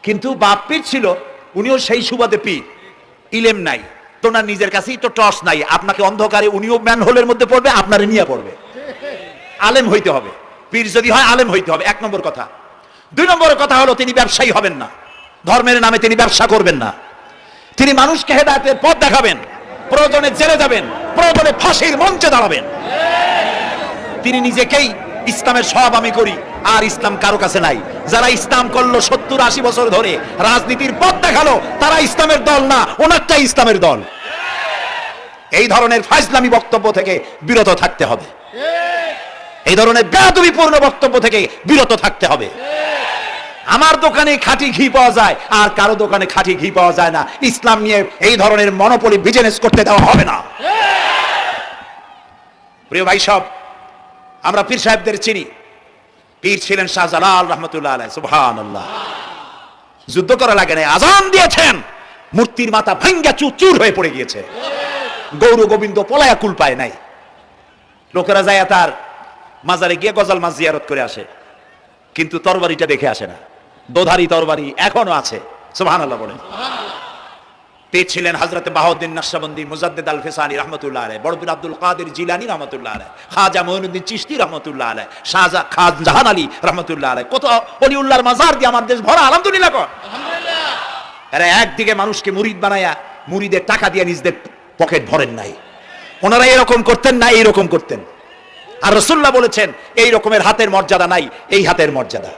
কিন্তু বাপ পীর ছিল, উনিও সেই সুবাদে পীর, ইলেম নাই তো না, নিজের কাছেই তো টর্চ নাই, আপনাকে অন্ধকারে উনিও ম্যান হোলের মধ্যে পড়বে, আপনারে নিয়ে পড়বে। আলেম হইতে হবে, পীর যদি হয় আলেম হইতে হবে, 1 নম্বর কথা। 2 নম্বর কথা হলো তিনি ব্যবসায়ী হবেন না, ধর্মের নামে তিনি ব্যবসা করবেন না। তিনি মানুষকে হেদায়েতের পথ দেখাবেন, প্রয়োজনে জেলে যাবেন, প্রয়োজনে ফাঁসির মঞ্চে দাঁড়াবেন। তিনি নিজেকেই ইসলামের সব আমি করি, আর ইসলাম কারো কাছে নাই। যারা ইসলাম করলো 70-80 বছর ধরে, রাজনীতির পথ দেখালো, তারা ইসলামের দল না, ওনারটাই ইসলামের দল। এই ধরনের ফাজলামি বক্তব্য থেকে বিরত থাকতে হবে, এই ধরনের বেয়াদবিপূর্ণ বক্তব্য থেকে বিরত থাকতে হবে। আমার দোকানে খাঁটি ঘি পাওয়া যায়, আর কারো দোকানে খাঁটি ঘি পাওয়া যায় না। ইসলাম নিয়ে এই ধরনের মনোপলি বিজনেস করতে দেওয়া হবে না। প্রিয় ভাই সব, আমরা পীর সাহেবদের চিনি। পীর ছিলেন শাহজালাল রহমতুল্লাহ আলাইহি, সুবহানাল্লাহ। যুদ্ধ করা লাগে না, আজান দিয়েছেন, মূর্তির মাথা ভাঙ্গা চুরচুর হয়ে পড়ে গিয়েছে। গৌর গোবিন্দ পলায়া কুল পায় নাই। লোকেরা যায় তার মাজারে গিয়ে গজাল মাছ জিয়ারত করে আসে, কিন্তু তরবারিটা দেখে আসে না। দোধারি তরবারি এখনো আছে, সুবহানাল্লাহ বলেন। পীর ছিলেন হযরত বাহাউদ্দিন নকশবন্দি, মুজাদ্দিদ আল ফিসানি রহমতুল্লাহ আলাইহি, বড়পীর আব্দুল কাদের জিলানী রহমতুল্লাহ আলাইহি, খাজা মঈনুদ্দিন চিশতি রহমতুল্লাহ আলাইহি, খাজা জাহান আলী রহমতুল্লাহ আলাইহি। কত ওলিউল্লাহর মাজার দিয়ে আমার দেশ ভরা, আলহামদুলিল্লাহ কর। এরা একদিকে মানুষকে মুরিদ বানায়া মুরিদের টাকা দিয়ে নিজেদের পকেট ভরেন নাই। ওনারা এরকম করতেন না, এইরকম করতেন। আর রাসূলুল্লাহ বলেছেন এই রকমের হাতের মর্যাদা নাই, এই হাতের মর্যাদা।